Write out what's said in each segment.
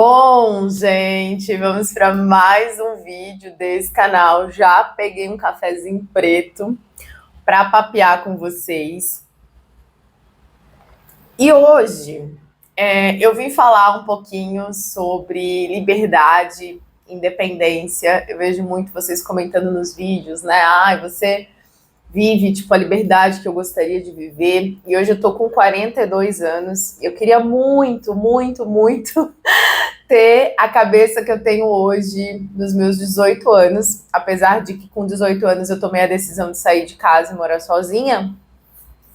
Bom, gente, vamos para mais um vídeo desse canal. Já peguei um cafezinho preto para papear com vocês. E hoje eu vim falar um pouquinho sobre liberdade, independência. Eu vejo muito vocês comentando nos vídeos, né? Você vive, tipo, a liberdade que eu gostaria de viver. E hoje eu tô com 42 anos. Eu queria muito, muito, muito ter a cabeça que eu tenho hoje nos meus 18 anos, apesar de que com 18 anos eu tomei a decisão de sair de casa e morar sozinha.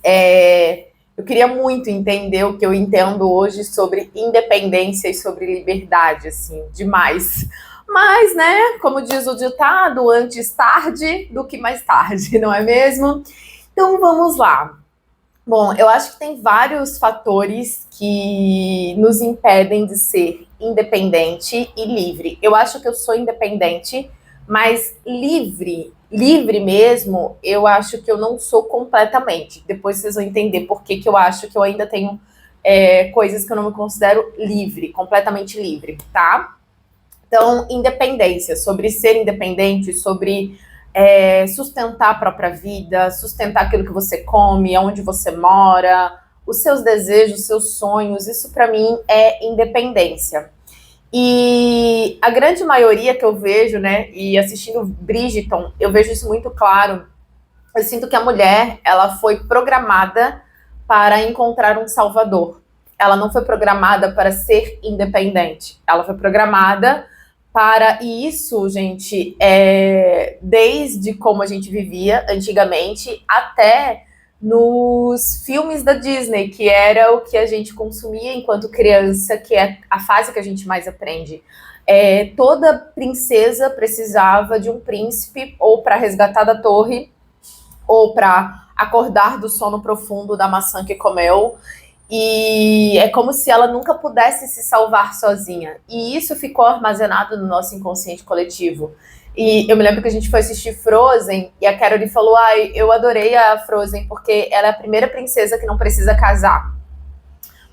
Eu queria muito entender o que eu entendo hoje sobre independência e sobre liberdade, assim, demais. Mas, né, como diz o ditado, antes tarde do que mais tarde, não é mesmo? Então vamos lá. Bom, eu acho que tem vários fatores que nos impedem de ser independente e livre. Eu acho que eu sou independente, mas livre mesmo, eu acho que eu não sou completamente. Depois vocês vão entender por que eu acho que eu ainda tenho coisas que eu não me considero livre, completamente livre, tá? Então, independência, sobre ser independente, sobre sustentar a própria vida, sustentar aquilo que você come, onde você mora, os seus desejos, os seus sonhos, isso para mim é independência. E a grande maioria que eu vejo, né, e assistindo Bridgerton, eu vejo isso muito claro. Eu sinto que a mulher, ela foi programada para encontrar um salvador. Ela não foi programada para ser independente. Ela foi programada para isso, gente, desde como a gente vivia antigamente até nos filmes da Disney, que era o que a gente consumia enquanto criança, que é a fase que a gente mais aprende. Toda princesa precisava de um príncipe ou para resgatar da torre ou para acordar do sono profundo da maçã que comeu. E é como se ela nunca pudesse se salvar sozinha. E isso ficou armazenado no nosso inconsciente coletivo. E eu me lembro que a gente foi assistir Frozen e a Carole falou: ai, eu adorei a Frozen porque ela é a primeira princesa que não precisa casar.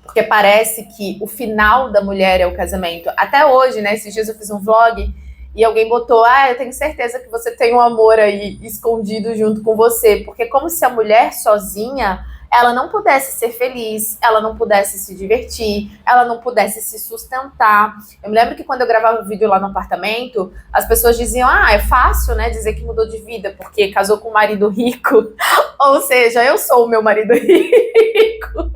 Porque parece que o final da mulher é o casamento. Até hoje, né? Esses dias eu fiz um vlog e alguém botou: eu tenho certeza que você tem um amor aí escondido junto com você. Porque como se a mulher sozinha ela não pudesse ser feliz, ela não pudesse se divertir, ela não pudesse se sustentar. Eu me lembro que quando eu gravava vídeo lá no apartamento, as pessoas diziam: é fácil, né, dizer que mudou de vida porque casou com um marido rico. Ou seja, eu sou o meu marido rico.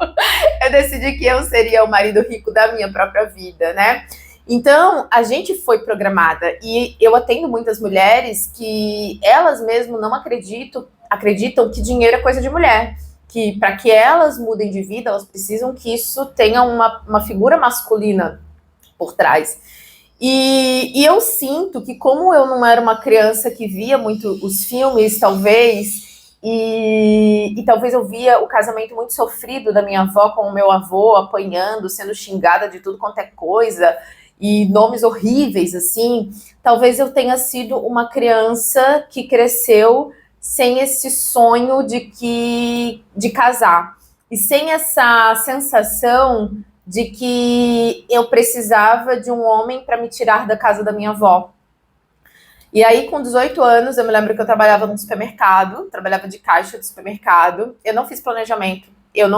Eu decidi que eu seria o marido rico da minha própria vida, né? Então, a gente foi programada. E eu atendo muitas mulheres que elas mesmo não acreditam que dinheiro é coisa de mulher. Que para que elas mudem de vida, elas precisam que isso tenha uma figura masculina por trás. E eu sinto que, como eu não era uma criança que via muito os filmes, talvez, e talvez eu via o casamento muito sofrido da minha avó com o meu avô, apanhando, sendo xingada de tudo quanto é coisa, e nomes horríveis, assim, talvez eu tenha sido uma criança que cresceu sem esse sonho de casar. E sem essa sensação de que eu precisava de um homem para me tirar da casa da minha avó. E aí, com 18 anos, eu me lembro que eu trabalhava num supermercado, trabalhava de caixa de supermercado. Eu não fiz planejamento. Eu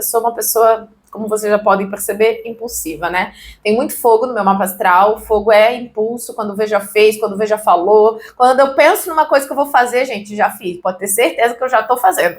sou uma pessoa, como vocês já podem perceber, impulsiva, né? Tem muito fogo no meu mapa astral. Fogo é impulso, quando vê já fez, quando vê já falou. Quando eu penso numa coisa que eu vou fazer, gente, já fiz. Pode ter certeza que eu já tô fazendo.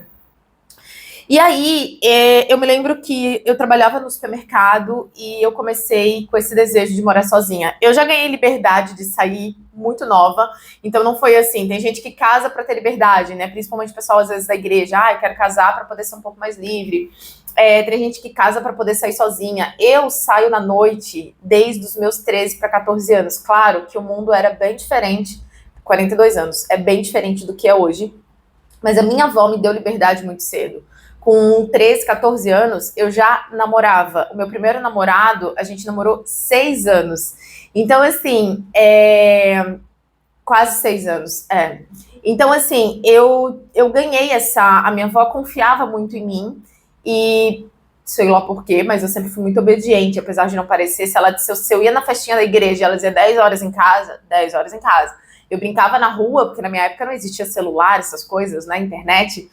E aí, eu me lembro que eu trabalhava no supermercado e eu comecei com esse desejo de morar sozinha. Eu já ganhei liberdade de sair muito nova, então não foi assim. Tem gente que casa para ter liberdade, né? Principalmente o pessoal, às vezes, da igreja. Eu quero casar para poder ser um pouco mais livre. Tem gente que casa para poder sair sozinha. Eu saio na noite desde os meus 13 para 14 anos. Claro que o mundo era bem diferente. 42 anos. É bem diferente do que é hoje. Mas a minha avó me deu liberdade muito cedo. Com 13, 14 anos, eu já namorava. O meu primeiro namorado, a gente namorou 6 anos. Então, assim, quase 6 anos. Então, assim, eu ganhei a minha avó confiava muito em mim. E sei lá por quê, mas eu sempre fui muito obediente, apesar de não parecer. Se ela disse, se eu ia na festinha da igreja, ela dizia 10 horas em casa, 10 horas em casa. Eu brincava na rua, porque na minha época não existia celular, essas coisas, né, internet.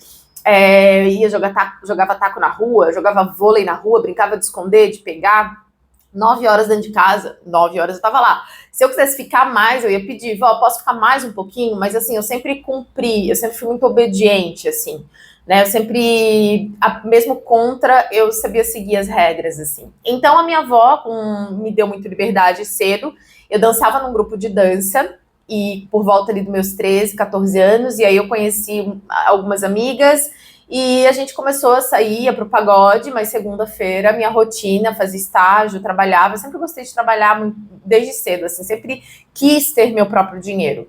Jogava taco na rua, jogava vôlei na rua, brincava de esconder, de pegar. 9 horas dentro de casa, 9 horas eu tava lá. Se eu quisesse ficar mais, eu ia pedir, vó, posso ficar mais um pouquinho? Mas assim, eu sempre cumpri, eu sempre fui muito obediente, assim, né? Eu sempre, mesmo contra, eu sabia seguir as regras, assim. Então a minha avó me deu muita liberdade cedo. Eu dançava num grupo de dança, e por volta ali dos meus 13, 14 anos, e aí eu conheci algumas amigas, e a gente começou a sair, ia pro pagode, mas segunda-feira, minha rotina, fazia estágio, trabalhava. Eu sempre gostei de trabalhar desde cedo, assim, sempre quis ter meu próprio dinheiro.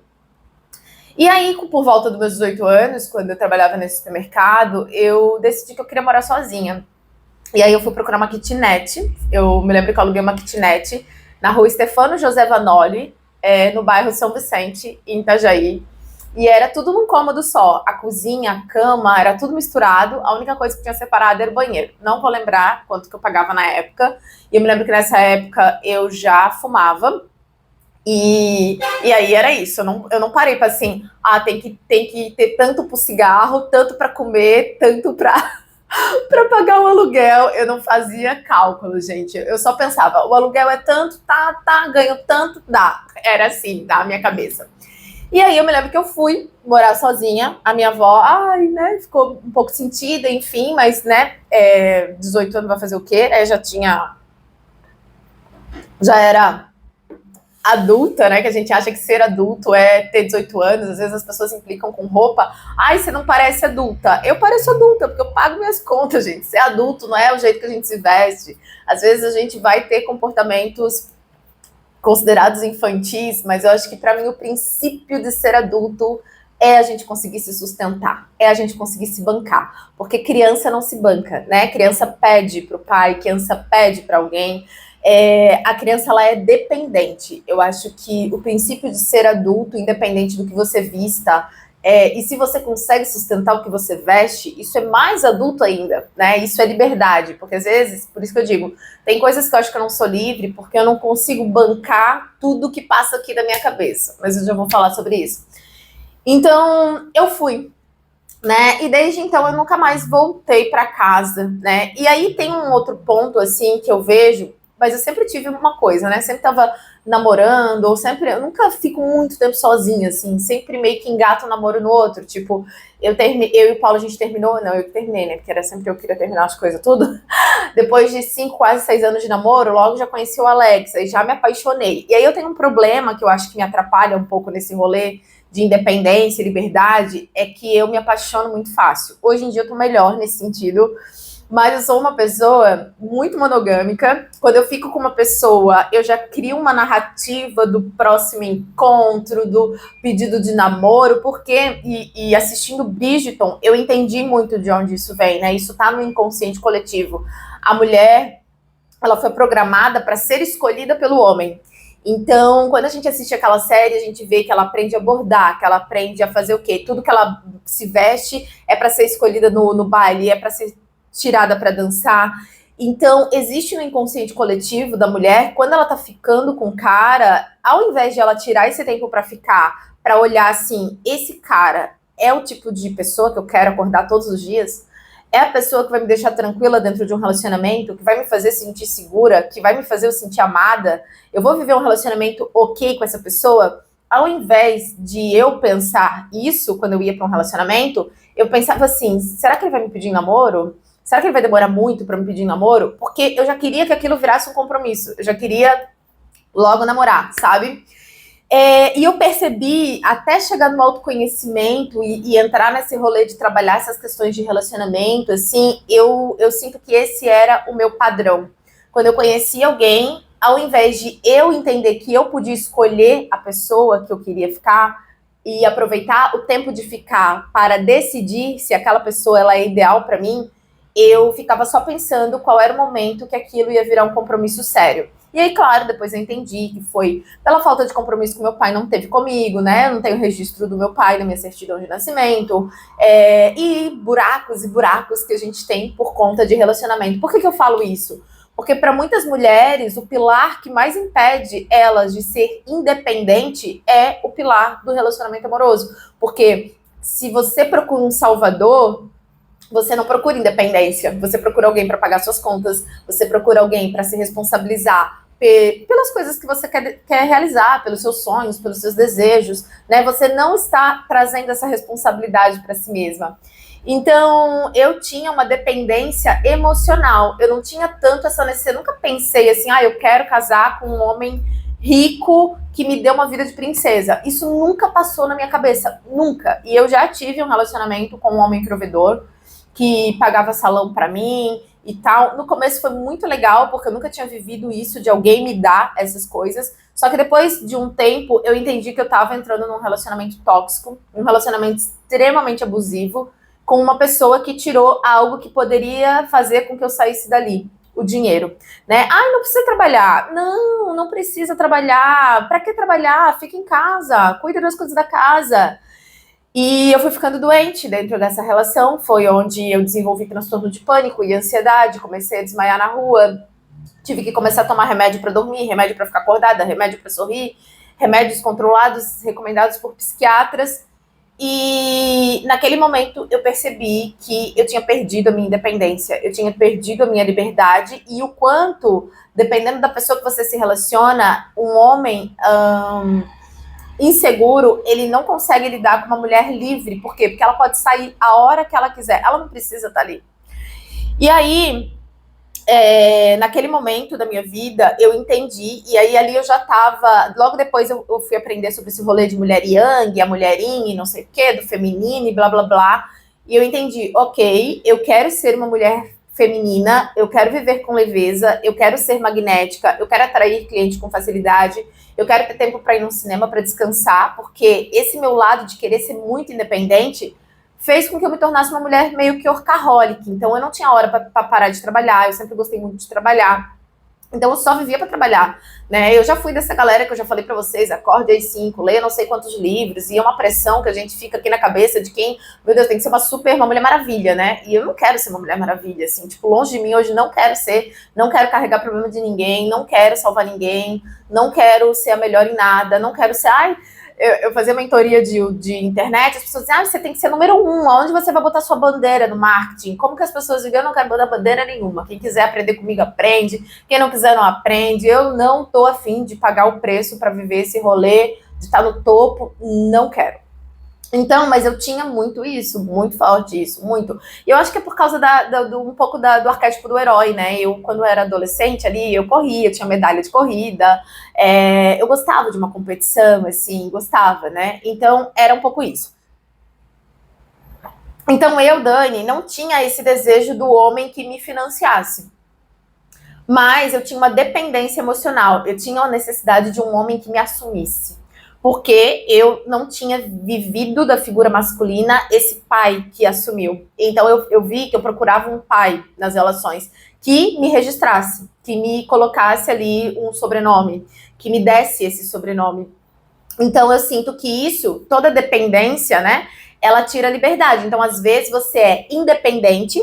E aí, por volta dos meus 18 anos, quando eu trabalhava nesse supermercado, eu decidi que eu queria morar sozinha. E aí eu fui procurar uma kitnet. Eu me lembro que eu aluguei uma kitnet na rua Stefano José Vanoli, no bairro São Vicente, em Itajaí. E era tudo num cômodo só. A cozinha, a cama, era tudo misturado. A única coisa que tinha separado era o banheiro. Não vou lembrar quanto que eu pagava na época. E eu me lembro que nessa época eu já fumava. E aí era isso. Eu não parei para assim, tem que ter tanto pro cigarro, tanto para comer, tanto para pagar o aluguel. Eu não fazia cálculo, gente. Eu só pensava, o aluguel é tanto, tá, ganho tanto, dá. Era assim, tá, a minha cabeça. E aí eu me lembro que eu fui morar sozinha, a minha avó, né, ficou um pouco sentida, enfim, mas, né, 18 anos vai fazer o quê? Já era adulta, né, que a gente acha que ser adulto é ter 18 anos, às vezes as pessoas implicam com roupa, você não parece adulta. Eu pareço adulta, porque eu pago minhas contas, gente. Ser adulto não é o jeito que a gente se veste. Às vezes a gente vai ter comportamentos considerados infantis, mas eu acho que para mim o princípio de ser adulto é a gente conseguir se sustentar, é a gente conseguir se bancar, porque criança não se banca, né? Criança pede para o pai, criança pede para alguém, a criança ela é dependente. Eu acho que o princípio de ser adulto, independente do que você vista, e se você consegue sustentar o que você veste, isso é mais adulto ainda, né? Isso é liberdade, porque às vezes, por isso que eu digo, tem coisas que eu acho que eu não sou livre, porque eu não consigo bancar tudo que passa aqui da minha cabeça, mas eu já vou falar sobre isso. Então, eu fui, né? E desde então eu nunca mais voltei para casa, né? E aí tem um outro ponto, assim, que eu vejo, mas eu sempre tive uma coisa, né? Sempre tava namorando, ou sempre. Eu nunca fico muito tempo sozinha, assim, sempre meio que engato um namoro no outro. Tipo, eu e o Paulo a gente terminou, não, eu que terminei, né? Porque era sempre eu que queria terminar as coisas tudo. Depois de 5, quase 6 anos de namoro, logo já conheci o Alex, aí já me apaixonei. E aí eu tenho um problema que eu acho que me atrapalha um pouco nesse rolê de independência, liberdade, é que eu me apaixono muito fácil. Hoje em dia eu tô melhor nesse sentido, mas eu sou uma pessoa muito monogâmica. Quando eu fico com uma pessoa, eu já crio uma narrativa do próximo encontro, do pedido de namoro, porque, e assistindo Bridgerton, eu entendi muito de onde isso vem, né? Isso tá no inconsciente coletivo. A mulher, ela foi programada para ser escolhida pelo homem. Então, quando a gente assiste aquela série, a gente vê que ela aprende a bordar, que ela aprende a fazer o quê? Tudo que ela se veste é para ser escolhida no baile, é para ser tirada para dançar. Então, existe no inconsciente coletivo da mulher, quando ela tá ficando com o cara, ao invés de ela tirar esse tempo para ficar, para olhar assim, esse cara é o tipo de pessoa que eu quero acordar todos os dias? É a pessoa que vai me deixar tranquila dentro de um relacionamento, que vai me fazer sentir segura, que vai me fazer eu sentir amada? Eu vou viver um relacionamento ok com essa pessoa? Ao invés de eu pensar isso quando eu ia para um relacionamento, eu pensava assim, será que ele vai me pedir namoro? Será que ele vai demorar muito para me pedir namoro? Porque eu já queria que aquilo virasse um compromisso. Eu já queria logo namorar, sabe? E eu percebi, até chegar no autoconhecimento e entrar nesse rolê de trabalhar essas questões de relacionamento, assim, eu sinto que esse era o meu padrão. Quando eu conheci alguém, ao invés de eu entender que eu podia escolher a pessoa que eu queria ficar e aproveitar o tempo de ficar para decidir se aquela pessoa ela é ideal para mim, eu ficava só pensando qual era o momento que aquilo ia virar um compromisso sério. E aí, claro, depois eu entendi que foi pela falta de compromisso que meu pai não teve comigo, né? Eu não tenho registro do meu pai na minha certidão de nascimento. E buracos e buracos que a gente tem por conta de relacionamento. Por que eu falo isso? Porque para muitas mulheres, o pilar que mais impede elas de ser independente é o pilar do relacionamento amoroso. Porque se você procura um salvador, você não procura independência. Você procura alguém para pagar suas contas, você procura alguém para se responsabilizar pelas coisas que você quer realizar, pelos seus sonhos, pelos seus desejos, né? Você não está trazendo essa responsabilidade para si mesma. Então, eu tinha uma dependência emocional. Eu não tinha tanto essa necessidade. Eu nunca pensei assim, eu quero casar com um homem rico que me dê uma vida de princesa. Isso nunca passou na minha cabeça. Nunca. E eu já tive um relacionamento com um homem provedor que pagava salão para mim e tal. No começo foi muito legal, porque eu nunca tinha vivido isso, de alguém me dar essas coisas. Só que depois de um tempo, eu entendi que eu tava entrando num relacionamento tóxico, um relacionamento extremamente abusivo, com uma pessoa que tirou algo que poderia fazer com que eu saísse dali, o dinheiro, né? Não precisa trabalhar. Não precisa trabalhar. Pra que trabalhar? Fica em casa, cuida das coisas da casa. E eu fui ficando doente dentro dessa relação, foi onde eu desenvolvi transtorno de pânico e ansiedade, comecei a desmaiar na rua, tive que começar a tomar remédio para dormir, remédio para ficar acordada, remédio para sorrir, remédios controlados, recomendados por psiquiatras. E naquele momento eu percebi que eu tinha perdido a minha independência, eu tinha perdido a minha liberdade e o quanto, dependendo da pessoa que você se relaciona, um homem inseguro, ele não consegue lidar com uma mulher livre. Por quê? Porque ela pode sair a hora que ela quiser, ela não precisa estar ali. E aí, naquele momento da minha vida, eu entendi, e aí ali eu já tava, logo depois eu fui aprender sobre esse rolê de mulher yang, a mulher yin, não sei o quê, do feminino e blá blá blá, e eu entendi, ok, eu quero ser uma mulher feminina, eu quero viver com leveza, eu quero ser magnética, eu quero atrair cliente com facilidade, eu quero ter tempo para ir no cinema, para descansar, porque esse meu lado de querer ser muito independente fez com que eu me tornasse uma mulher meio que workaholic. Então eu não tinha hora para parar de trabalhar, eu sempre gostei muito de trabalhar. Então eu só vivia para trabalhar, né? Eu já fui dessa galera que eu já falei para vocês, acorde às 5, leia não sei quantos livros, e é uma pressão que a gente fica aqui na cabeça de quem, meu Deus, tem que ser uma Mulher Maravilha, né? E eu não quero ser uma Mulher Maravilha, assim, tipo, longe de mim hoje não quero ser, não quero carregar problema de ninguém, não quero salvar ninguém, não quero ser a melhor em nada, não quero ser, eu fazia mentoria de internet, as pessoas diziam, você tem que ser número 1, aonde você vai botar sua bandeira no marketing? Como que as pessoas dizem, eu não quero botar bandeira nenhuma, quem quiser aprender comigo aprende, quem não quiser não aprende, eu não tô afim de pagar o preço para viver esse rolê, de estar no topo, não quero. Então, mas eu tinha muito isso, muito forte isso, muito. E eu acho que é por causa um pouco do arquétipo do herói, né? Eu, quando eu era adolescente ali, eu corria, eu tinha medalha de corrida, eu gostava de uma competição, assim, gostava, né? Então, era um pouco isso. Então, eu, Dani, não tinha esse desejo do homem que me financiasse. Mas eu tinha uma dependência emocional, eu tinha a necessidade de um homem que me assumisse. Porque eu não tinha vivido da figura masculina esse pai que assumiu. Então eu vi que eu procurava um pai nas relações que me registrasse, que me colocasse ali um sobrenome, que me desse esse sobrenome. Então eu sinto que isso, toda dependência, né, ela tira a liberdade. Então às vezes você é independente,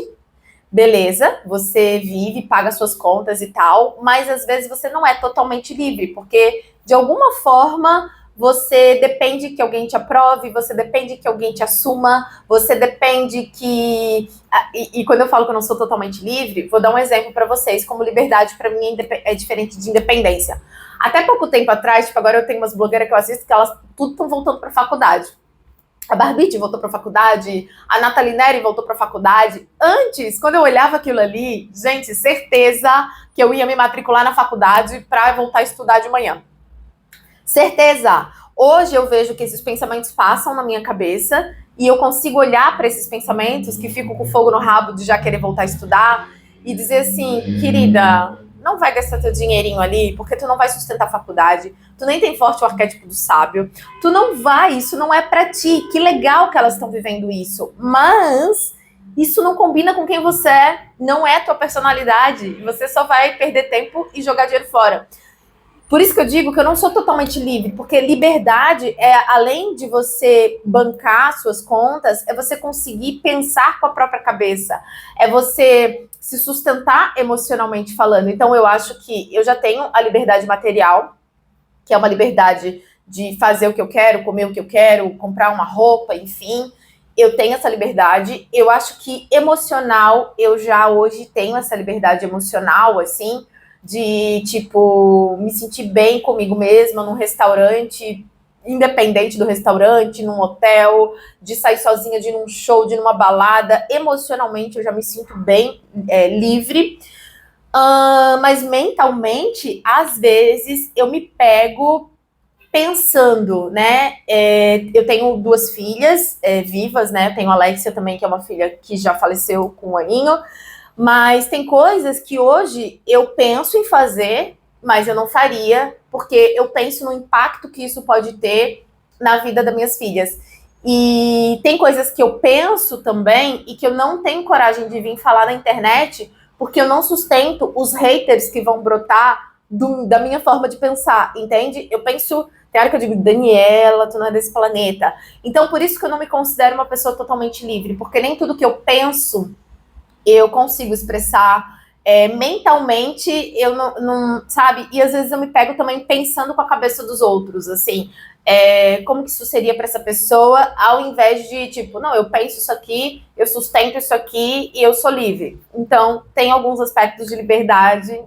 beleza, você vive, paga suas contas e tal, mas às vezes você não é totalmente livre, porque de alguma forma você depende que alguém te aprove, você depende que alguém te assuma, você depende que... E quando eu falo que eu não sou totalmente livre, vou dar um exemplo para vocês, como liberdade para mim é diferente de independência. Até pouco tempo atrás, tipo, agora eu tenho umas blogueiras que eu assisto que elas tudo estão voltando para faculdade. A Barbite voltou para faculdade, a Nathalie Neri voltou para faculdade. Antes, quando eu olhava aquilo ali, gente, certeza que eu ia me matricular na faculdade para voltar a estudar de manhã. Certeza. Hoje eu vejo que esses pensamentos passam na minha cabeça e eu consigo olhar para esses pensamentos que ficam com fogo no rabo de já querer voltar a estudar e dizer assim, querida, não vai gastar teu dinheirinho ali, porque tu não vai sustentar a faculdade, tu nem tem forte o arquétipo do sábio, tu não vai, isso não é pra ti. Que legal que elas estão vivendo isso, mas Isso não combina com quem você é, não é a tua personalidade. Você só vai perder tempo e jogar dinheiro fora. Por isso que eu digo que eu não sou totalmente livre, porque liberdade é, além de você bancar suas contas, é você conseguir pensar com a própria cabeça, é você se sustentar emocionalmente falando. Então eu acho que eu já tenho a liberdade material, que é uma liberdade de fazer o que eu quero, comer o que eu quero, comprar uma roupa, enfim. Eu tenho essa liberdade. Eu acho que emocional, eu já hoje tenho essa liberdade emocional, assim, de, tipo, me sentir bem comigo mesma num restaurante, independente do restaurante, num hotel, de sair sozinha, de ir num show, de ir numa balada. Emocionalmente, eu já me sinto bem, livre. Mas mentalmente, às vezes, eu me pego pensando, né? Eu tenho duas filhas vivas, né? Tenho a Alexia também, que é uma filha que já faleceu com um aninho. Mas tem coisas que hoje eu penso em fazer, mas eu não faria, porque eu penso no impacto que isso pode ter na vida das minhas filhas. E tem coisas que eu penso também e que eu não tenho coragem de vir falar na internet, porque eu não sustento os haters que vão brotar da minha forma de pensar, entende? Eu penso, tem hora que eu digo, Daniela, tu não é desse planeta. Então, por isso que eu não me considero uma pessoa totalmente livre, porque nem tudo que eu penso eu consigo expressar. Mentalmente, eu não, sabe? E às vezes eu me pego também pensando com a cabeça dos outros, assim, como que isso seria para essa pessoa, ao invés de, tipo, não, eu penso isso aqui, eu sustento isso aqui e eu sou livre. Então, tem alguns aspectos de liberdade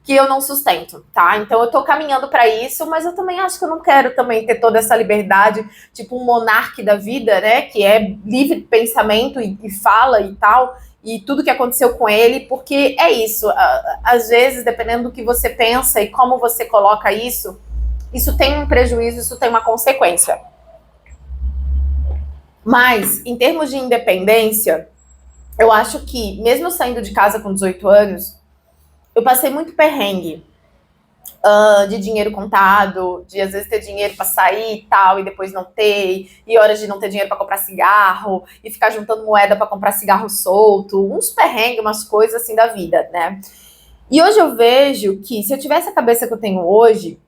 que eu não sustento, tá? Então, eu tô caminhando para isso, mas eu também acho que eu não quero também ter toda essa liberdade, tipo um monarca da vida, né? Que é livre de pensamento e fala e tal, e tudo que aconteceu com ele, porque é isso, às vezes, dependendo do que você pensa e como você coloca isso, isso tem um prejuízo, isso tem uma consequência. Mas, em termos de independência, eu acho que, mesmo saindo de casa com 18 anos, eu passei muito perrengue. De dinheiro contado, de às vezes ter dinheiro para sair e tal, e depois não ter, e horas de não ter dinheiro para comprar cigarro, e ficar juntando moeda para comprar cigarro solto, uns perrengues, umas coisas assim da vida, né? E hoje eu vejo que se eu tivesse a cabeça que eu tenho hoje,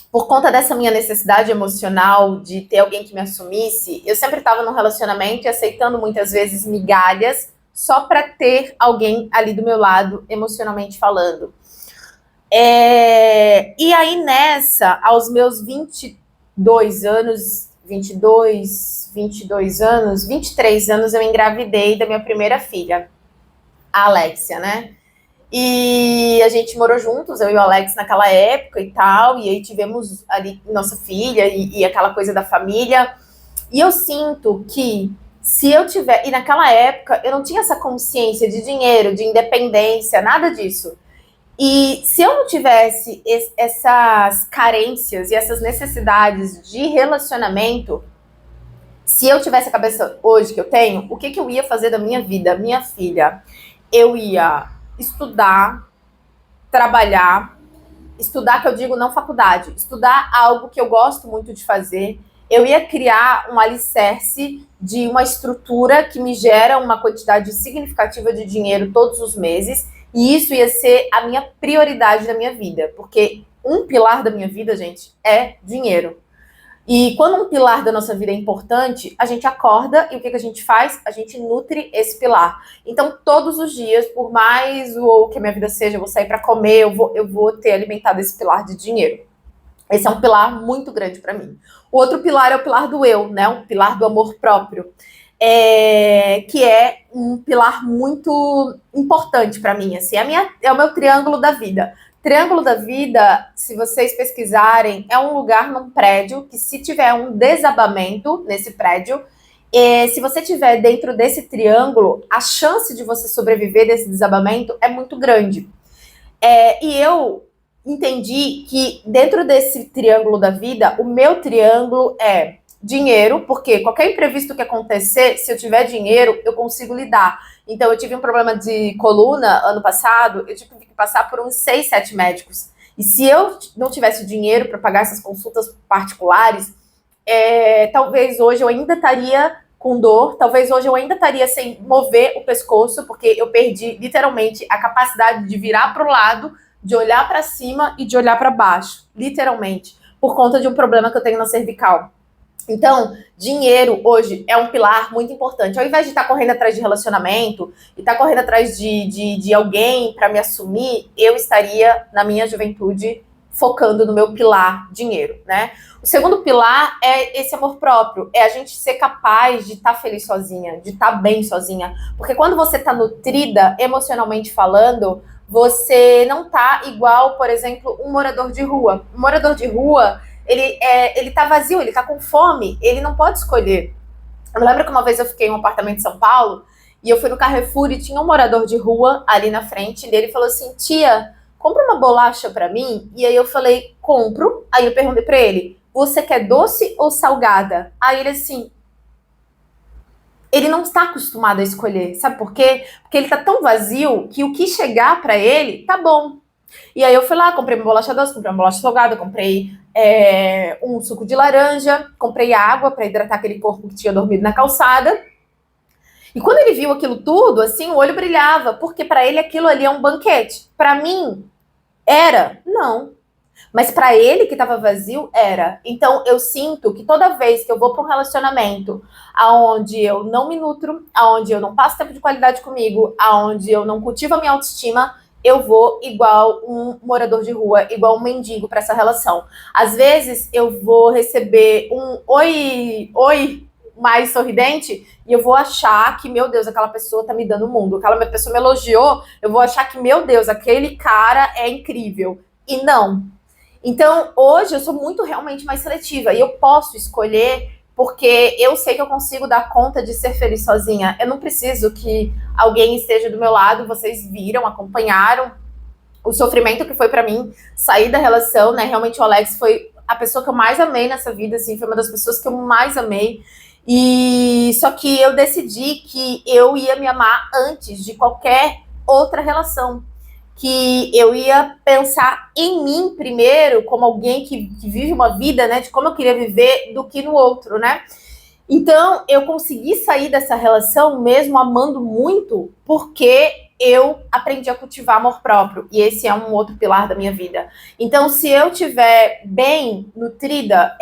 por conta dessa minha necessidade emocional de ter alguém que me assumisse, eu sempre estava num relacionamento e aceitando muitas vezes migalhas só para ter alguém ali do meu lado, emocionalmente falando. E aí nessa, aos meus 22 anos, 22 anos, 23 anos, eu engravidei da minha primeira filha, a Alexia, né? E a gente morou juntos, eu e o Alex naquela época e tal, e aí tivemos ali nossa filha e aquela coisa da família. E eu sinto que se eu tiver. E naquela época eu não tinha essa consciência de dinheiro, de independência, nada disso. E se eu não tivesse essas carências e essas necessidades de relacionamento, se eu tivesse a cabeça hoje que eu tenho, o que, que eu ia fazer da minha vida? Minha filha, eu ia estudar, trabalhar, estudar que eu digo não faculdade, estudar algo que eu gosto muito de fazer. Eu ia criar um alicerce de uma estrutura que me gera uma quantidade significativa de dinheiro todos os meses, e isso ia ser a minha prioridade da minha vida, porque um pilar da minha vida, gente, é dinheiro. E quando um pilar da nossa vida é importante, a gente acorda e o que a gente faz? A gente nutre esse pilar. Então, todos os dias, por mais o que a minha vida seja, eu vou sair para comer, eu vou ter alimentado esse pilar de dinheiro. Esse é um pilar muito grande para mim. O outro pilar é o pilar do eu, né? O pilar do amor próprio. Que é um pilar muito importante para mim. Assim, é o meu triângulo da vida. Triângulo da vida, se vocês pesquisarem, é um lugar num prédio que, se tiver um desabamento nesse prédio, se você tiver dentro desse triângulo, a chance de você sobreviver desse desabamento é muito grande. E eu entendi que dentro desse triângulo da vida, o meu triângulo é dinheiro, porque qualquer imprevisto que acontecer, se eu tiver dinheiro, eu consigo lidar. Então, eu tive um problema de coluna ano passado, eu tive que passar por uns 6, 7 médicos. E se eu não tivesse dinheiro para pagar essas consultas particulares, talvez hoje eu ainda estaria com dor. Talvez hoje eu ainda estaria sem mover o pescoço, porque eu perdi literalmente a capacidade de virar para o lado, de olhar para cima e de olhar para baixo, literalmente, por conta de um problema que eu tenho na cervical. Então, dinheiro hoje é um pilar muito importante. Ao invés de estar correndo atrás de relacionamento e estar correndo atrás de alguém para me assumir, eu estaria, na minha juventude, focando no meu pilar dinheiro, né? O segundo pilar é esse amor próprio, é a gente ser capaz de estar feliz sozinha, de estar bem sozinha. Porque quando você está nutrida, emocionalmente falando, você não tá igual, por exemplo, um morador de rua. Um morador de rua, ele tá vazio, ele tá com fome, ele não pode escolher. Eu lembro que uma vez eu fiquei em um apartamento em São Paulo e eu fui no Carrefour e tinha um morador de rua ali na frente e ele falou assim, tia, compra uma bolacha pra mim? E aí eu falei, compro. Aí eu perguntei pra ele, você quer doce ou salgada? Aí ele assim, ele não está acostumado a escolher, sabe por quê? Porque ele tá tão vazio que o que chegar pra ele tá bom. E aí eu fui lá, comprei uma bolacha doce, comprei uma bolacha salgada, comprei um suco de laranja, comprei água para hidratar aquele corpo que tinha dormido na calçada. E quando ele viu aquilo tudo, assim, o olho brilhava, porque para ele aquilo ali é um banquete. Para mim, era? Não. Mas para ele que estava vazio, era. Então eu sinto que toda vez que eu vou para um relacionamento aonde eu não me nutro, aonde eu não passo tempo de qualidade comigo, aonde eu não cultivo a minha autoestima, eu vou igual um morador de rua, igual um mendigo para essa relação. Às vezes eu vou receber um oi mais sorridente e eu vou achar que, meu Deus, aquela pessoa tá me dando o mundo. Aquela pessoa me elogiou, eu vou achar que, meu Deus, aquele cara é incrível. E não. Então, hoje eu sou muito realmente mais seletiva e eu posso escolher porque eu sei que eu consigo dar conta de ser feliz sozinha. Eu não preciso que alguém esteja do meu lado. Vocês viram, acompanharam o sofrimento que foi pra mim sair da relação, né? Realmente o Alex foi a pessoa que eu mais amei nessa vida, assim, foi uma das pessoas que eu mais amei. E só que eu decidi que eu ia me amar antes de qualquer outra relação. Que eu ia pensar em mim primeiro, como alguém que vive uma vida, né, de como eu queria viver, do que no outro, né? Então, eu consegui sair dessa relação mesmo amando muito, porque eu aprendi a cultivar amor próprio, e esse é um outro pilar da minha vida. Então, se eu estiver bem nutrida,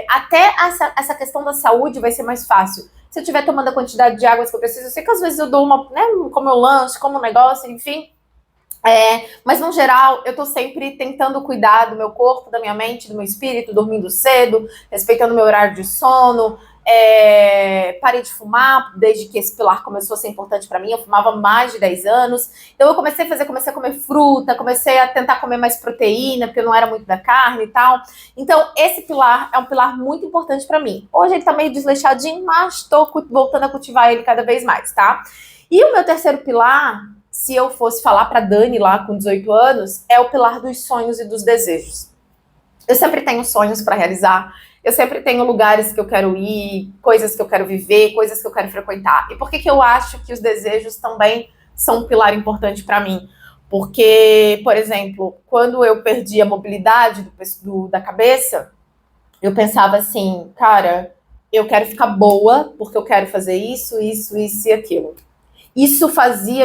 até essa questão da saúde vai ser mais fácil. Se eu estiver tomando a quantidade de água que eu preciso, eu sei que às vezes eu dou uma, né, como eu lanche, como um negócio, enfim. Mas no geral, eu tô sempre tentando cuidar do meu corpo, da minha mente, do meu espírito, dormindo cedo, respeitando o meu horário de sono. Parei de fumar desde que esse pilar começou a ser importante para mim. Eu fumava há mais de 10 anos. Então eu comecei a comer fruta, comecei a tentar comer mais proteína, porque eu não era muito da carne e tal. Então esse pilar é um pilar muito importante para mim. Hoje ele tá meio desleixadinho, mas tô voltando a cultivar ele cada vez mais, tá? E o meu terceiro pilar, se eu fosse falar para Dani lá com 18 anos, é o pilar dos sonhos e dos desejos. Eu sempre tenho sonhos para realizar, eu sempre tenho lugares que eu quero ir, coisas que eu quero viver, coisas que eu quero frequentar. E por que eu acho que os desejos também são um pilar importante para mim? Porque, por exemplo, quando eu perdi a mobilidade da cabeça, eu pensava assim, cara, eu quero ficar boa porque eu quero fazer isso, isso, isso e aquilo. Isso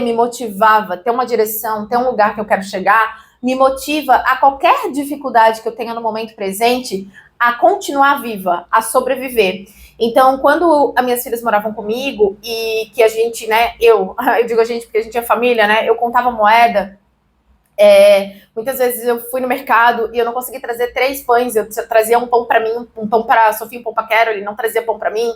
me motivava, ter uma direção, ter um lugar que eu quero chegar, me motiva a qualquer dificuldade que eu tenha no momento presente, a continuar viva, a sobreviver. Então, quando as minhas filhas moravam comigo e que a gente, né, eu digo a gente porque a gente é família, né, eu contava moeda, muitas vezes eu fui no mercado e eu não consegui trazer 3 pães, eu trazia um pão para mim, um pão para a Sofia, um pão para a Carol, não trazia pão para mim.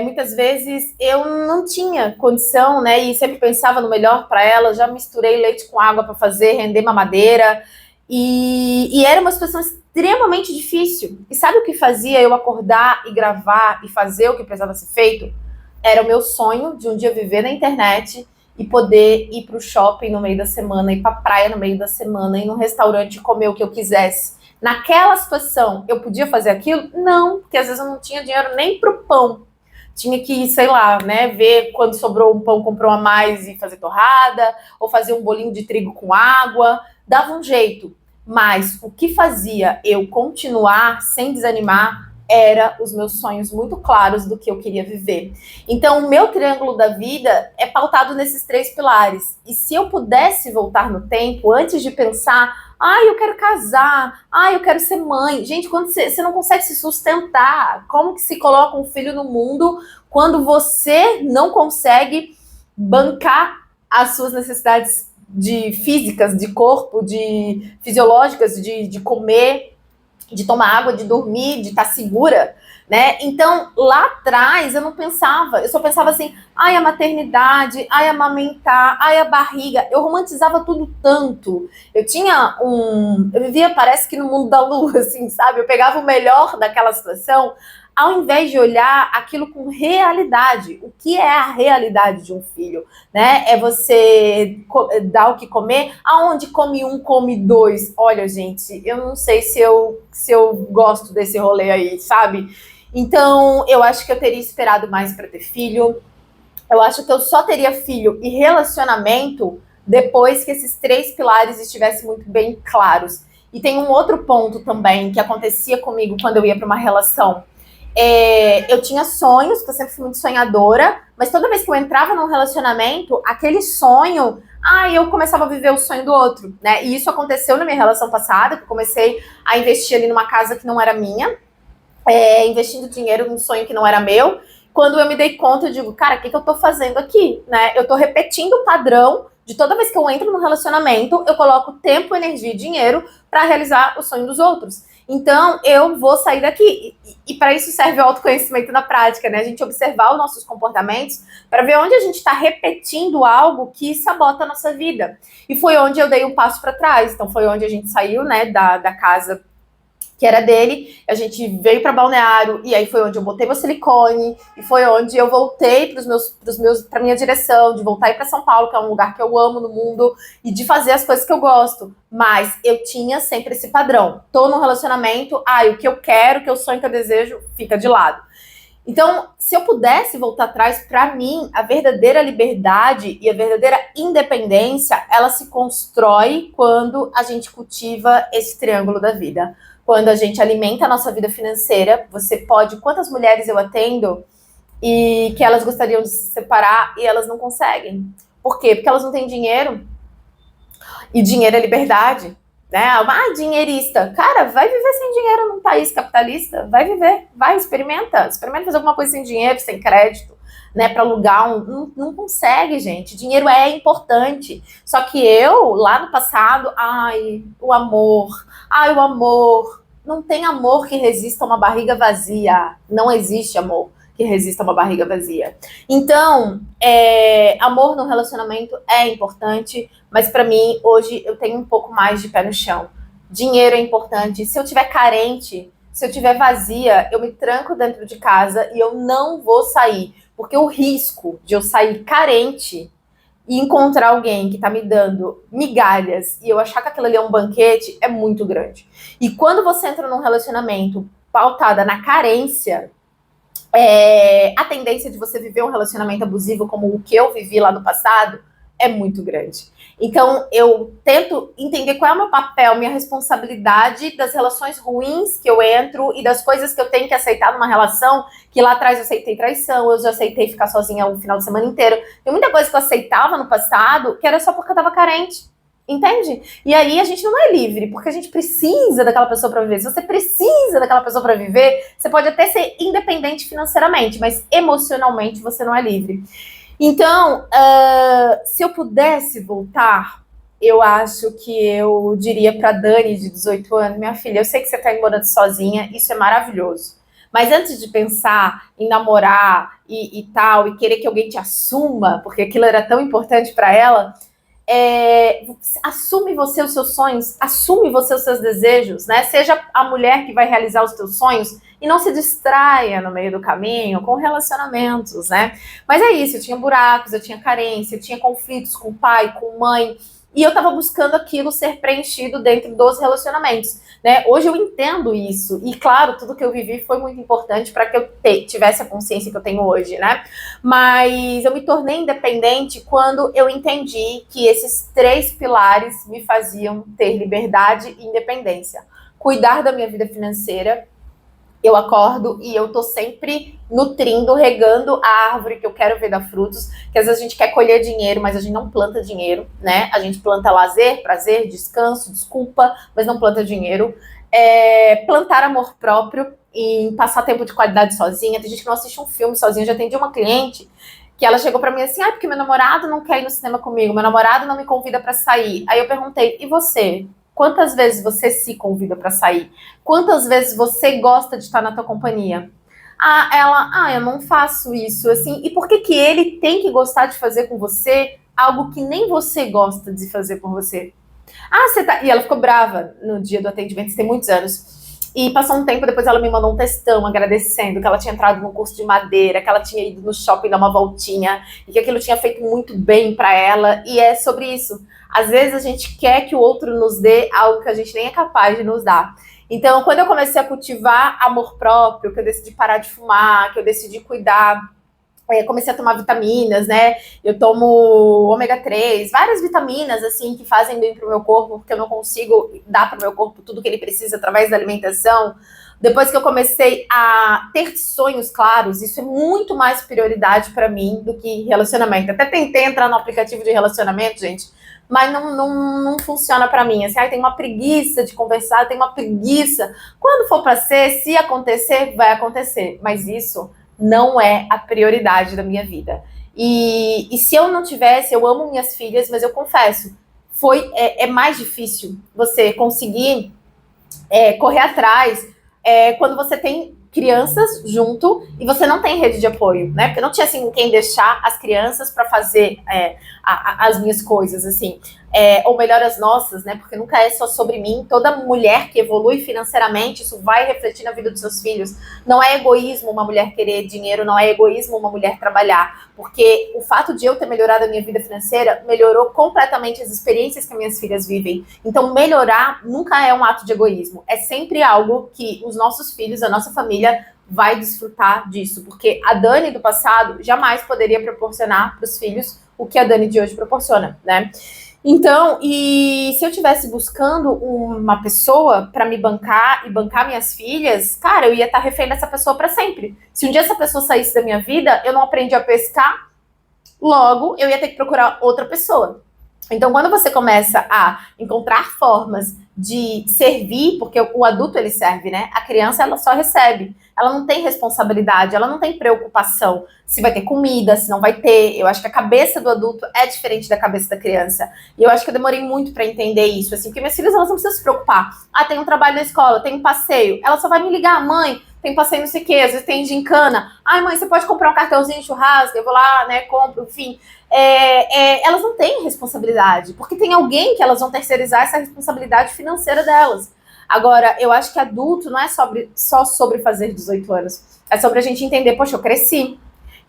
Muitas vezes eu não tinha condição, né? E sempre pensava no melhor para ela. Já misturei leite com água para fazer render mamadeira. E era uma situação extremamente difícil. E sabe o que fazia eu acordar e gravar e fazer o que precisava ser feito? Era o meu sonho de um dia viver na internet e poder ir para o shopping no meio da semana, ir para a praia no meio da semana, ir num restaurante comer o que eu quisesse. Naquela situação, eu podia fazer aquilo? Não, porque às vezes eu não tinha dinheiro nem para o pão. Tinha que, sei lá, né, ver quando sobrou um pão, comprou a mais e fazer torrada, ou fazer um bolinho de trigo com água, dava um jeito. Mas o que fazia eu continuar sem desanimar era os meus sonhos muito claros do que eu queria viver. Então, o meu triângulo da vida é pautado nesses 3 pilares. E se eu pudesse voltar no tempo, antes de pensar, eu quero casar, eu quero ser mãe. Gente, quando você não consegue se sustentar, como que se coloca um filho no mundo quando você não consegue bancar as suas necessidades físicas, de corpo, de fisiológicas, de comer, de tomar água, de dormir, de estar segura, né? Então, lá atrás, eu não pensava, eu só pensava assim, a maternidade, amamentar, a barriga. Eu romantizava tudo tanto. Eu vivia, parece que no mundo da lua, assim, sabe? Eu pegava o melhor daquela situação, ao invés de olhar aquilo com realidade. O que é a realidade de um filho, né? É você dar o que comer. Aonde come um, come dois. Olha, gente, eu não sei se eu gosto desse rolê aí, sabe? Então, eu acho que eu teria esperado mais para ter filho. Eu acho que eu só teria filho e relacionamento depois que esses 3 pilares estivessem muito bem claros. E tem um outro ponto também que acontecia comigo quando eu ia para uma relação. Eu tinha sonhos, porque eu sempre fui muito sonhadora, mas toda vez que eu entrava num relacionamento, aquele sonho, eu começava a viver o sonho do outro, né? E isso aconteceu na minha relação passada, que eu comecei a investir ali numa casa que não era minha, investindo dinheiro num sonho que não era meu. Quando eu me dei conta, eu digo, cara, o que eu tô fazendo aqui, né? Eu tô repetindo o padrão de toda vez que eu entro num relacionamento, eu coloco tempo, energia e dinheiro para realizar o sonho dos outros. Então, eu vou sair daqui. E para isso serve o autoconhecimento na prática, né? A gente observar os nossos comportamentos para ver onde a gente está repetindo algo que sabota a nossa vida. E foi onde eu dei um passo para trás. Então, foi onde a gente saiu, né, da casa que era dele, a gente veio para Balneário, e aí foi onde eu botei meu silicone, e foi onde eu voltei para minha direção, de voltar para São Paulo, que é um lugar que eu amo no mundo, e de fazer as coisas que eu gosto. Mas eu tinha sempre esse padrão. Tô num relacionamento, o que eu quero, o que eu sonho, o que eu desejo, fica de lado. Então, se eu pudesse voltar atrás, para mim, a verdadeira liberdade e a verdadeira independência, ela se constrói quando a gente cultiva esse triângulo da vida. Quando a gente alimenta a nossa vida financeira, você pode... Quantas mulheres eu atendo e que elas gostariam de se separar e elas não conseguem? Por quê? Porque elas não têm dinheiro. E dinheiro é liberdade, né? Dinheirista. Cara, vai viver sem dinheiro num país capitalista. Vai viver, vai, experimenta. Experimenta fazer alguma coisa sem dinheiro, sem crédito, né? Para alugar não consegue, gente. Dinheiro é importante. Só que eu, lá no passado, o amor. O amor. Não tem amor que resista a uma barriga vazia. Não existe amor que resista a uma barriga vazia. Então, amor no relacionamento é importante, mas para mim, hoje, eu tenho um pouco mais de pé no chão. Dinheiro é importante. Se eu tiver carente, se eu tiver vazia, eu me tranco dentro de casa e eu não vou sair. Porque o risco de eu sair carente e encontrar alguém que tá me dando migalhas e eu achar que aquilo ali é um banquete é muito grande. E quando você entra num relacionamento pautada na carência, a tendência de você viver um relacionamento abusivo como o que eu vivi lá no passado é muito grande. Então, eu tento entender qual é o meu papel, minha responsabilidade das relações ruins que eu entro e das coisas que eu tenho que aceitar numa relação, que lá atrás eu aceitei traição, eu já aceitei ficar sozinha o final de semana inteiro. Tem muita coisa que eu aceitava no passado que era só porque eu tava carente. Entende? E aí a gente não é livre, porque a gente precisa daquela pessoa para viver. Se você precisa daquela pessoa para viver, você pode até ser independente financeiramente, mas emocionalmente você não é livre. Então, se eu pudesse voltar, eu acho que eu diria para Dani, de 18 anos, minha filha, eu sei que você está morando sozinha, isso é maravilhoso. Mas antes de pensar em namorar e tal, e querer que alguém te assuma, porque aquilo era tão importante para ela, assume você os seus sonhos, assume você os seus desejos, né? Seja a mulher que vai realizar os teus sonhos e não se distraia no meio do caminho com relacionamentos, né? Mas é isso, eu tinha buracos, eu tinha carência, eu tinha conflitos com pai, com mãe, e eu tava buscando aquilo ser preenchido dentro dos relacionamentos, né? Hoje eu entendo isso, e claro, tudo que eu vivi foi muito importante para que eu tivesse a consciência que eu tenho hoje, né? Mas eu me tornei independente quando eu entendi que esses 3 pilares me faziam ter liberdade e independência. Cuidar da minha vida financeira, Eu acordo e eu tô sempre nutrindo, regando a árvore que eu quero ver dar frutos, que às vezes a gente quer colher dinheiro, mas a gente não planta dinheiro, né? A gente planta lazer, prazer, descanso, desculpa, mas não planta dinheiro. Plantar amor próprio e passar tempo de qualidade sozinha. Tem gente que não assiste um filme sozinha. Eu já atendi uma cliente que ela chegou pra mim assim, porque meu namorado não quer ir no cinema comigo, meu namorado não me convida pra sair. Aí eu perguntei, e você? Quantas vezes você se convida pra sair? Quantas vezes você gosta de estar na tua companhia? Eu não faço isso, assim. E por que que ele tem que gostar de fazer com você algo que nem você gosta de fazer por você? Você tá... E ela ficou brava no dia do atendimento, isso tem muitos anos. E passou um tempo, depois ela me mandou um textão agradecendo que ela tinha entrado no curso de madeira, que ela tinha ido no shopping dar uma voltinha e que aquilo tinha feito muito bem para ela. E é sobre isso. Às vezes a gente quer que o outro nos dê algo que a gente nem é capaz de nos dar. Então, quando eu comecei a cultivar amor próprio, que eu decidi parar de fumar, que eu decidi cuidar, comecei a tomar vitaminas, né? Eu tomo ômega 3, várias vitaminas, assim, que fazem bem pro meu corpo, porque eu não consigo dar pro meu corpo tudo que ele precisa através da alimentação. Depois que eu comecei a ter sonhos claros, isso é muito mais prioridade para mim do que relacionamento. Até tentei entrar no aplicativo de relacionamento, gente, mas não funciona para mim. Assim, tem uma preguiça de conversar, tem uma preguiça. Quando for para ser, se acontecer, vai acontecer. Mas isso não é a prioridade da minha vida. E se eu não tivesse, eu amo minhas filhas, mas eu confesso, é mais difícil você conseguir correr atrás quando você tem crianças junto e você não tem rede de apoio, né? Porque não tinha assim quem deixar as crianças para fazer as minhas coisas, assim. Ou melhor, as nossas, né? Porque nunca é só sobre mim. Toda mulher que evolui financeiramente, isso vai refletir na vida dos seus filhos. Não é egoísmo uma mulher querer dinheiro, não é egoísmo uma mulher trabalhar. Porque o fato de eu ter melhorado a minha vida financeira melhorou completamente as experiências que minhas filhas vivem. Então, melhorar nunca é um ato de egoísmo. É sempre algo que os nossos filhos, a nossa família, vai desfrutar disso. Porque a Dani do passado jamais poderia proporcionar para os filhos o que a Dani de hoje proporciona, né? Então, e se eu estivesse buscando uma pessoa para me bancar e bancar minhas filhas, cara, eu ia estar refém dessa pessoa para sempre. Se um dia essa pessoa saísse da minha vida, eu não aprendi a pescar, logo eu ia ter que procurar outra pessoa. Então, quando você começa a encontrar formas de servir, porque o adulto ele serve, né? A criança ela só recebe. Ela não tem responsabilidade, ela não tem preocupação se vai ter comida, se não vai ter. Eu acho que a cabeça do adulto é diferente da cabeça da criança. E eu acho que eu demorei muito para entender isso, assim, porque minhas filhas elas não precisam se preocupar. Tem um trabalho na escola, tem um passeio. Ela só vai me ligar, mãe, tem passeio não sei o quê, às vezes tem gincana. Mãe, você pode comprar um cartãozinho de churrasco? Eu vou lá, né, compro, enfim. Elas não têm responsabilidade, porque tem alguém que elas vão terceirizar essa responsabilidade financeira delas. Agora, eu acho que adulto não é só sobre fazer 18 anos. É sobre a gente entender, poxa, eu cresci.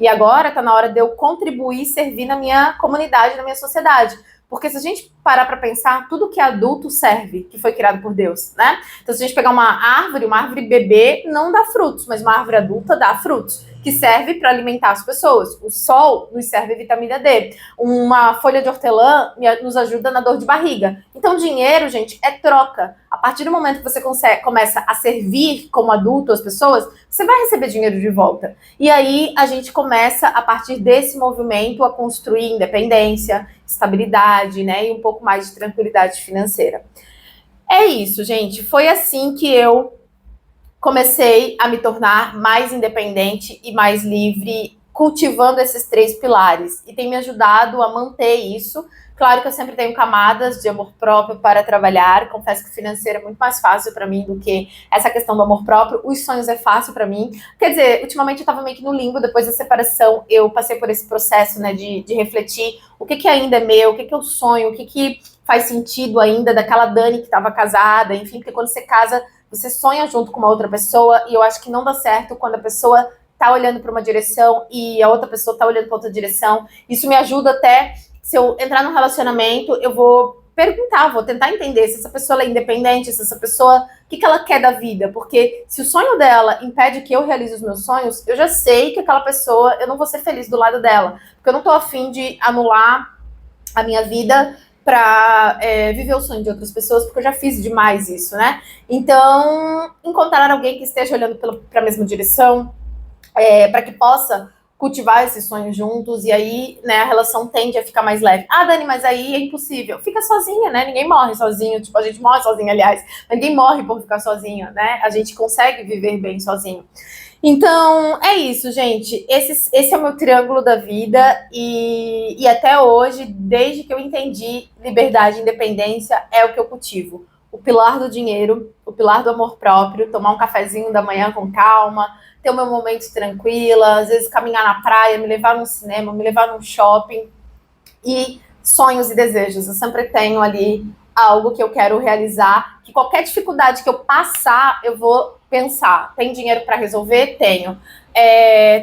E agora tá na hora de eu contribuir e servir na minha comunidade, na minha sociedade. Porque se a gente parar para pensar, tudo que é adulto serve, que foi criado por Deus, né? Então, se a gente pegar uma árvore bebê não dá frutos, mas uma árvore adulta dá frutos, que serve para alimentar as pessoas. O sol nos serve vitamina D. Uma folha de hortelã nos ajuda na dor de barriga. Então, dinheiro, gente, é troca. A partir do momento que você começa a servir como adulto as pessoas, você vai receber dinheiro de volta. E aí, a gente começa, a partir desse movimento, a construir independência, estabilidade, né? E um pouco mais de tranquilidade financeira. É isso, gente. Foi assim que eu comecei a me tornar mais independente e mais livre, cultivando esses 3 pilares. E tem me ajudado a manter isso. Claro que eu sempre tenho camadas de amor próprio para trabalhar. Confesso que o financeiro é muito mais fácil para mim do que essa questão do amor próprio. Os sonhos é fácil para mim. Quer dizer, ultimamente eu estava meio que no limbo. Depois da separação, eu passei por esse processo, né, de refletir o que ainda é meu, o que eu sonho, o que faz sentido ainda daquela Dani que estava casada. Enfim, porque quando você casa, você sonha junto com uma outra pessoa, e eu acho que não dá certo quando a pessoa tá olhando para uma direção e a outra pessoa tá olhando para outra direção. Isso me ajuda até, se eu entrar num relacionamento, eu vou perguntar, vou tentar entender se essa pessoa é independente, se essa pessoa, o que ela quer da vida, porque se o sonho dela impede que eu realize os meus sonhos, eu já sei que aquela pessoa, eu não vou ser feliz do lado dela, porque eu não tô afim de anular a minha vida para viver o sonho de outras pessoas, porque eu já fiz demais isso, né? Então, encontrar alguém que esteja olhando para a mesma direção, para que possa cultivar esses sonhos juntos, e aí, né, a relação tende a ficar mais leve. Ah, Dani, mas aí é impossível. Fica sozinha, né? Ninguém morre sozinho, tipo, a gente morre sozinho, aliás, mas ninguém morre por ficar sozinho, né? A gente consegue viver bem sozinho. Então, é isso, gente. Esse é o meu triângulo da vida e até hoje, desde que eu entendi liberdade e independência, é o que eu cultivo. O pilar do dinheiro, o pilar do amor próprio, tomar um cafezinho da manhã com calma, ter o meu momento tranquila, às vezes caminhar na praia, me levar num cinema, me levar num shopping e sonhos e desejos. Eu sempre tenho ali algo que eu quero realizar, que qualquer dificuldade que eu passar, eu vou pensar. Tem dinheiro para resolver? Tenho.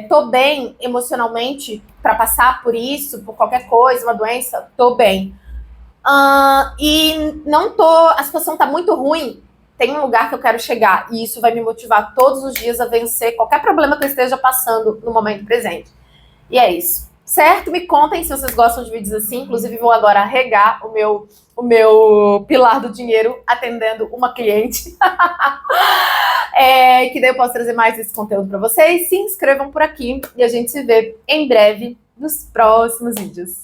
Tô bem emocionalmente para passar por isso, por qualquer coisa, uma doença? Tô bem. E não tô. A situação tá muito ruim. Tem um lugar que eu quero chegar e isso vai me motivar todos os dias a vencer qualquer problema que eu esteja passando no momento presente. E é isso. Certo? Me contem se vocês gostam de vídeos assim. Inclusive, vou agora regar o meu pilar do dinheiro atendendo uma cliente. Que daí eu posso trazer mais esse conteúdo para vocês. Se inscrevam por aqui e a gente se vê em breve nos próximos vídeos.